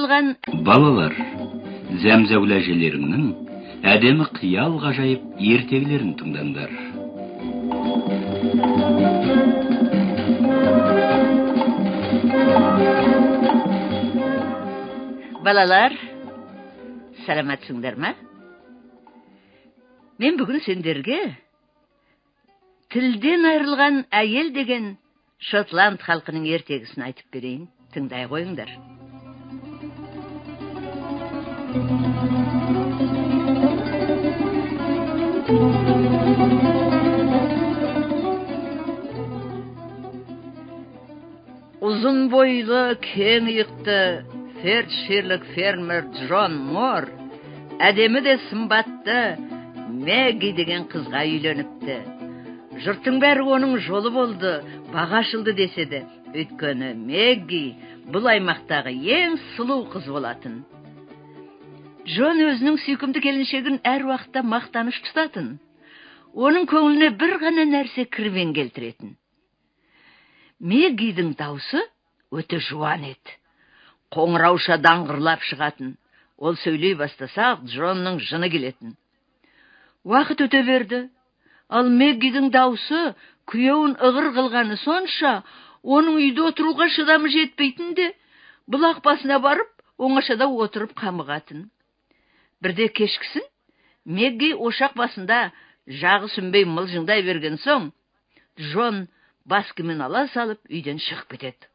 Балалар, зәмзәулә әжелеріңнің әдемі қиял ғажайып ертегілерін тыңдаңдар. Балалар, сәлематсыңдар ма? Мен бүгін сендерге тілден айырылған әйел деген Шотланд халқының ертегісін айтып берейін. Тыңдай қойыңдар. Uzun boylu, keng иықты Фельдшерлік фермер Джон Мор әдемі де сымбатты Мэгги деген қызға үйленіпті. Жұрттың бәрі оның жолы болды, бағашылды деседі. Өйткені Мэгги бұл аймақтағы ең сұлу қыз болатын. Джон өзінің сүйкімді келіншегін әр уақытта мақтаныш тұтатын. Оның көңіліне бір ғана нәрсе кірбең келтіретін. Мэггидің даусы өте жуан еді. Қоңырауша даңғырлап шығатын. Ол сөйлей бастасақ, Джонның жыны келетін. Уақыт өте берді. Ал Мэггидің даусы күйеуін ығыр қылғаны сонша, оның үйде отыруға шыдамы жетпейтін де, бұлақ басына барып, оңашада отырып қамығатын. Бірде кешкісін, Мэгги ошақ басында жағы сүнбей мылжыңдай берген соң, Джон бас киімін ала салып үйден шығып кетеді.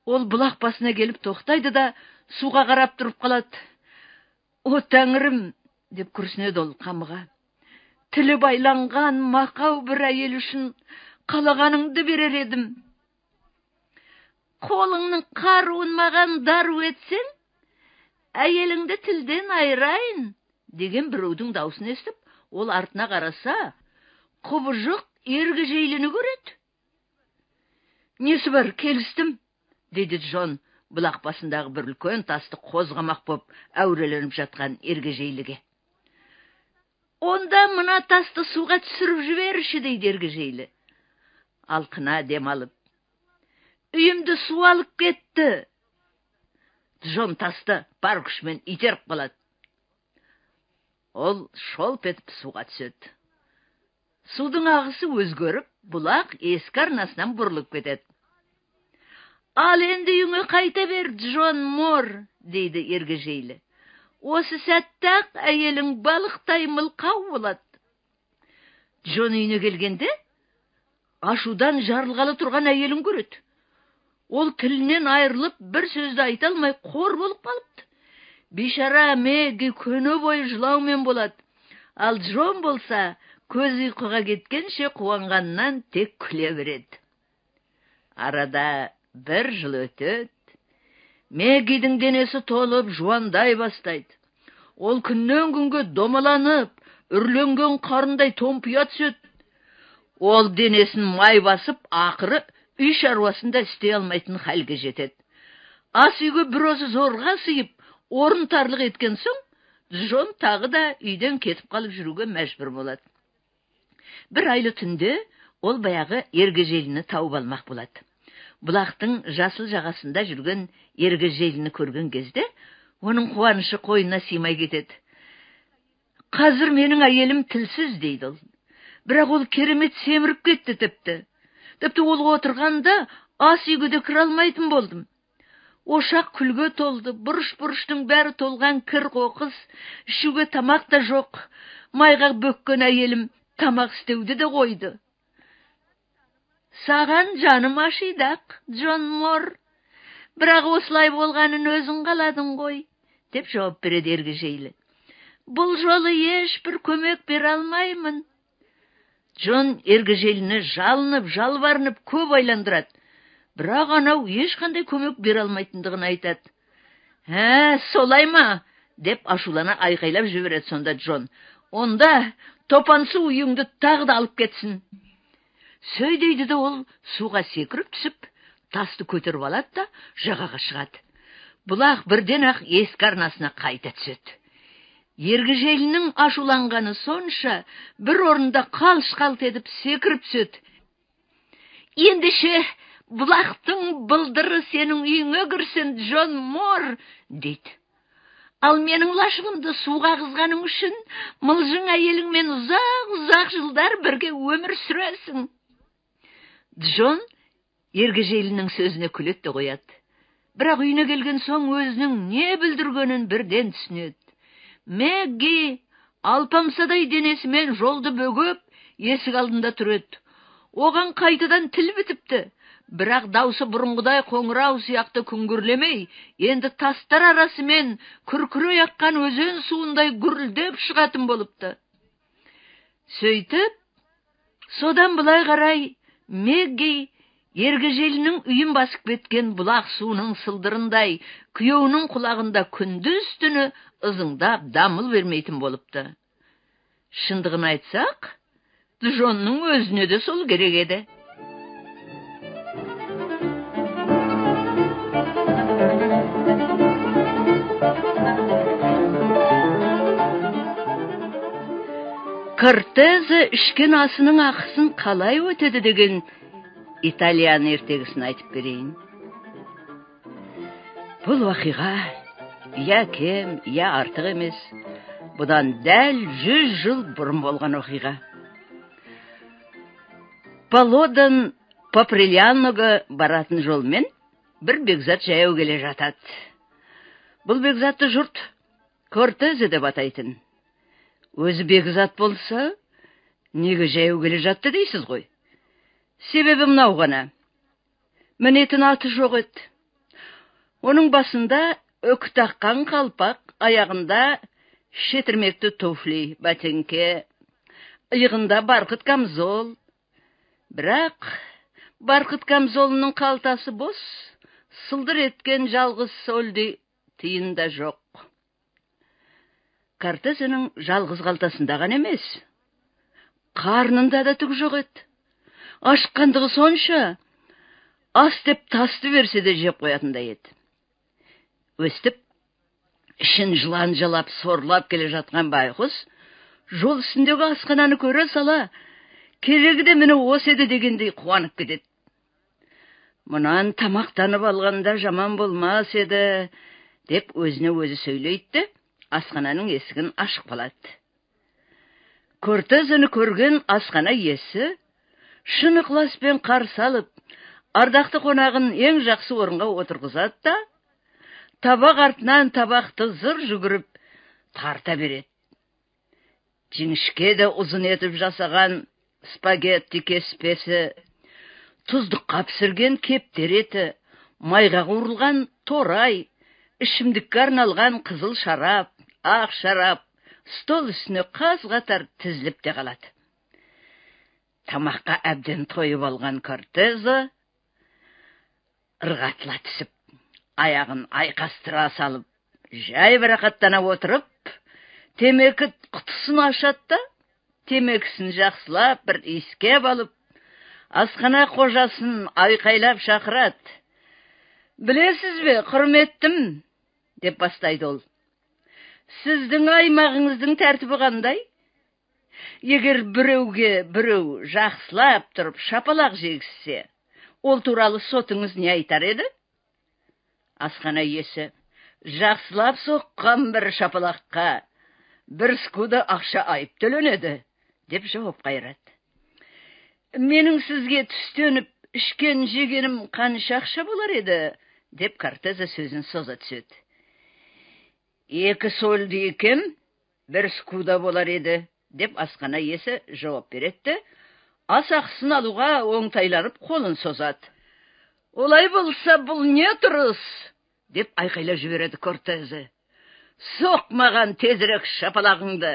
Ол бұлақ басына келіп тоқтайды да, суға қарап тұрып қалады. О, тәңірім, деп күрсінеді ол қамыға. Тілі байланған мақау бір әйел үшін қалағаныңды берер едім. Қолыңның қаруын маған дару етсең, әйеліңді тілден айырайын, деген біреудің даусын естіп, ол артына қараса, құбыжық ергежейліні көреді. Несі бар, келістім, деді Джон, бұлақ басындағы бір үлкен тасты қозғамақ боп әуреленіп жатқан ергежейліге. Онда мына тасты суға түсіріп жіберші, дейді ергежейлі. Алқына дем алып, үйімді су алып кетті. Джон тасты бар күшімен итеріп қалады. Ол шолп етіп суға түседі. Судың ағысы өзгеріп, бұлақ ескі арнасынан бұрылып кетеді. Ал енді үйіңе қайта бер, Джон Мор, дейді ергежейлі. Осы сәтті-ақ әйелің балықтай мылқау болады. Джон үйіне келгенде, ашудан жарылғалы тұрған әйелін көреді. Ол тілінен айырылып, бір сөзді айта алмай қор болып қалыпты. Бейшара Мэгги күні бойы жылаумен болады. Ал Джон болса, көз ұйқыға кеткенше қуанғаннан тек күле береді. Арада бір жыл өтеді. Мэггидің денесі толып, жуандай бастайды. Ол күннен күнге домаланып, үрленген қарындай томпия түседі. Ол денесін май басып, ақыры үй шаруасында істей алмайтын халге жетеді. Ас үйге бір өзі зорға сыйып, орын тарлық еткен соң, Джон тағы да үйден кетіп қалып жүруге мәжбүр болады. Бір айлы түнде ол баяғы ергежейліні тауып алмақ болады. Бұлақтың жасыл жағасында жүрген ергежейліні көрген кезде, оның қуанышы қойнына сыймай кетеді. Қазір менің әйелім тілсіз, дейді ол. Бірақ ол керемет семіріп кетті тіпті. Тіпті ол отырғанда ас үйге де кіре алмайтын болдым. Ошақ күлге толды, бұрыш-бұрыштың бәрі толған кір қоқыс, ішуге тамақ та жоқ. Майға бөккен әйелім тамақ істеуді де қойды. Саған жаным ашидақ, Джон Мор. Бірақ осылай болғанын өзің қаладың ғой, деп жауап береді ергежейлі. Бұл жолы ешбір көмек бере алмаймын. Джон ергежейліні жалынып, жалбарынып көп ойландырады. Бірақ анау ешқандай көмек бере алмайтындығын айтады. Солай ма? Деп ашулана айқайлап жібереді сонда Джон. Онда топансы үйіңді тағы да алып кетсін. Сөйдейді де ол суға секіріп түсіп, тасты көтеріп алады да жағаға шығады. Бұлақ бірден-ақ ескі арнасына қайта түседі. Ергежейлінің ашуланғаны сонша, бір орында қалш-қалт етіп секіріп түседі. Ендеше Бұлақтың бұлдыры сенің үйіңе кірсін, Джон Мор, дейді. Ал менің лашығымды суға қызғаның үшін, мылжың әйеліңмен ұзақ жылдар бірге өмір сүресің. Джон ергежейлінің сөзіне күлетті қояды. Бірақ үйіне келген соң өзінің не білдіргенін бірден түсінеді. Мэгги алпамсадай денесімен жолды бөгіп, есік алдында тұреді. Оған қайтадан тіл бітіпті. Бірақ даусы бұрынғыдай қоңырау сияқты күңгірлемей, енді тастар арасымен күркірей аққан өзен суындай гүрілдеп шығатын болыпты. Сөйтіп, содан былай қарай Мэгги ергежейлінің үйін басып кеткен бұлақ суының сылдырындай күйеуінің құлағында күндіз түні ызыңдап дамыл бермейтін болыпты. Шындығын айтсақ, Джонның өзіне де сол керек еді. Кортезе ішкен асының ақысын қалай өтеді деген итальян ертегісін айтып берейін. Бұл уақиға я кем, я артық емес. Бұдан дәл 100 жыл бұрын болған оқиға. Палодан Поприльяноға баратын жолмен бір бекзат жаяу келе жатады. Бұл бекзатты жұрт Кортезе деп атайтын. Өзі бекзат болса, неге жаяу келе жатты дейсіз ғой? Себебі мынау ғана. Мінетін аты жоқ еді. Оның басында өк таққан қалпақ, аяғында шетірмекті туфли, бәтеңке, иығында барқыт камзол. Бірақ барқыт камзолының қалтасы бос, сылдыр еткен жалғыз солди тиында жоқ. Кортезенің жалғыз қалтасында ғана емес, қарнында да түк жоқ еді. Ашқандығы сонша, ас деп тасты берсе де жеп қоятындай еді. Өстіп, ішін жылан жалап, сорлап келе жатқан байқұс, жол үстіндегі асхананы көре сала, керегі де мені осы еді дегендей қуанып кетеді. Мұнан тамақтанып алғанда жаман болмас еді, деп өзіне өзі сөйлейді, асхананың есігін ашық қалады. Кортезені көрген асхана иесі шын ықыласпен қарсы алып, ардақты қонағын ең жақсы орынға отырғызады да, табақ артынан табақты зыр жүгіріп тарта береді. Жіңішке де ұзын етіп жасаған спагетти кеспесі, тұздыққа пісірген кептер еті, майға қуырылған торай, ішімдікке арналған қызыл шарап, ақ шарап, стол үстіне қаз-қатар тізіліп те қалады. Тамаққа әбден тойып алған Кортезе ырғатыла түсіп, аяғын айқастыра салып, жай бірақаттана отырып, темекі құтысын ашады, темекісін жақсылап бір иіскеп алып, асхана қожасын айқайлап шақырады. Білесіз бе, құрметтім, деп бастайды ол. Сіздің аймағыңыздың тәртібі қандай? Егер біреуге біреу жақсылап тұрып шапалақ жегізсе, ол туралы сотыңыз не айтар еді? Асхана иесі, жақсылап соққан бір шапалаққа бір скуда ақша айып төленеді, деп жауап қайырады. Менің сізге түстеніп, ішкен жегенім қанша ақша болар еді, деп Кортезе сөзін соза түседі. 2 солди екен, 1 скуда болар еді, деп асхана иесі жауап береді. Ас ақысын алуға оңтайланып қолын созады. Олай болса, бұл не тұрыс? Деп айқайлап жібереді Кортезе. Соқ маған тезірек шапалағыңды.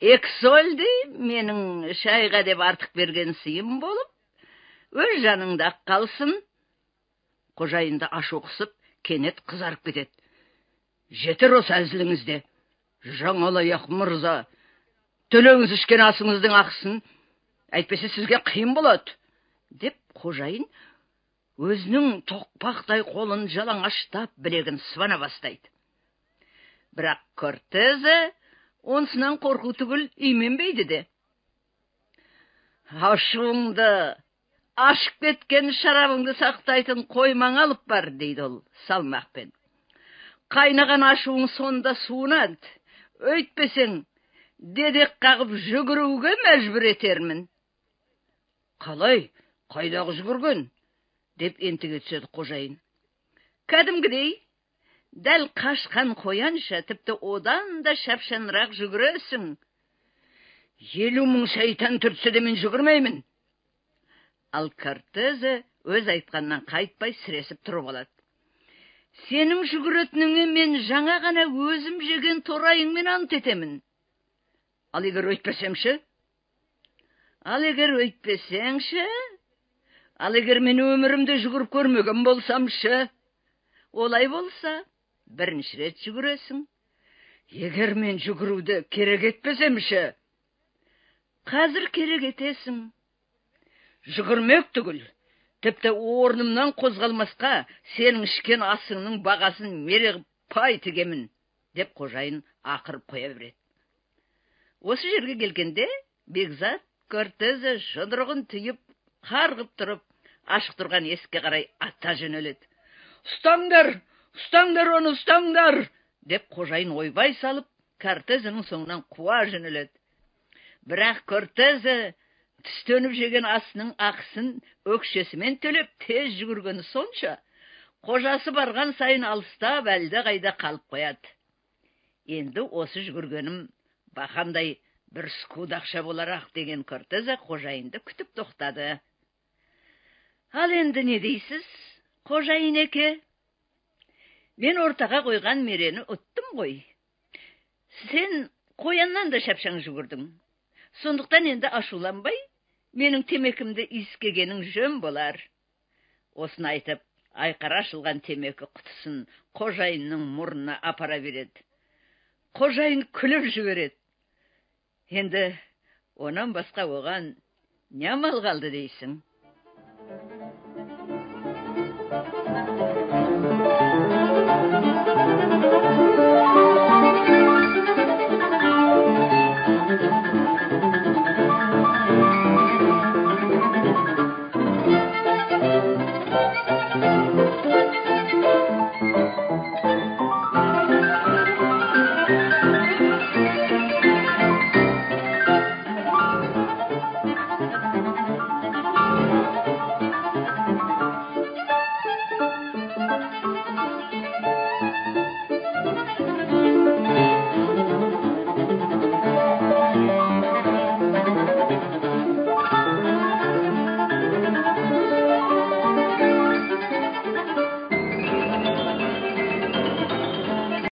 2 солди менің шайға деп артық берген сыйым болып, өз жаныңда қалсын. Қожайынды ашу қысып, кенет қызарып кетеді. Жетер осы әзіліңізде. Жаңалаяқ мырза, төлеңіз ішкен асыңыздың ақысын, әйтпесе сізге қиын болады, деп қожайын өзінің тоқпақтай қолын жалаңаштап білегін сыбана бастайды. Бірақ Кортезе онсынан қорқу түгіл именбейді де. Ашуыңды ашып кеткен шарабыңды сақтайтын қоймаң алып бар, дейді ол салмақпен. Қайнаған ашуың сонда суынады. Өйтпесең, дедек қағып жүгіруге мәжбүр етермін. Қалай, қайдағы жүгірген? Деп ентіге түседі қожайын. Кәдімгідей, дәл қашқан қоянша, тіпті одан да шапшанырақ жүгіресің. 50 мың шайтан түртсе де мен жүгірмеймін. Ал Кортезе өз айтқаннан қайтпай сіресіп тұрып алады. Сенің жүгіретініңе мен жаңа ғана өзім жеген торайыңмен ант етемін. Ал егер өйтпесемші? Ал егер өйтпесеңші? Ал егер мен өмірімде жүгіріп көрмеген болсамшы? Олай болса, бірінші рет жүгіресің. Егер мен жүгіруді керек етпесемші? Қазір керек етесің. Жүгірмек түгіл, тіпті орнымнан қозғалмасқа сенің ішкен асыңның бағасын мере пай тігемін, деп қожайын ақырып қоя береді. Осы жерге келгенде Бекзат Кортезе жұдырығын түйіп, қарғып тұрып, ашық тұрған есікке қарай ата жөнеледі. «Ұстаңдар, ұстаңдар оны, ұстаңдар!» деп қожайын ойбай салып, Кортезенің соңынан қуа жөнеледі. Бірақ Кортезе түстеніп жеген асының ақысын өкшесімен төлеп тез жүгіргені сонша, қожасы барған сайын алыстап әлде қайда қалып қояды. Енді осы жүгіргенім бақандай бір скуд ақша боларақ деген Кортезе қожайынды күтіп тоқтады. Ал енді не дейсіз, қожайын еке? Мен ортаға қойған мерені ұттым ғой. Сен қояннан да шапшаң жүгірдің. Сондықтан енді ашуланбай, менің темекімді иіскегенің жөн болар. Осыны айтып, айқара ашылған темекі құтысын қожайынның мұрнына апара береді. Қожайын күліп жібереді. Енді онан басқа оған не амал қалды дейсің?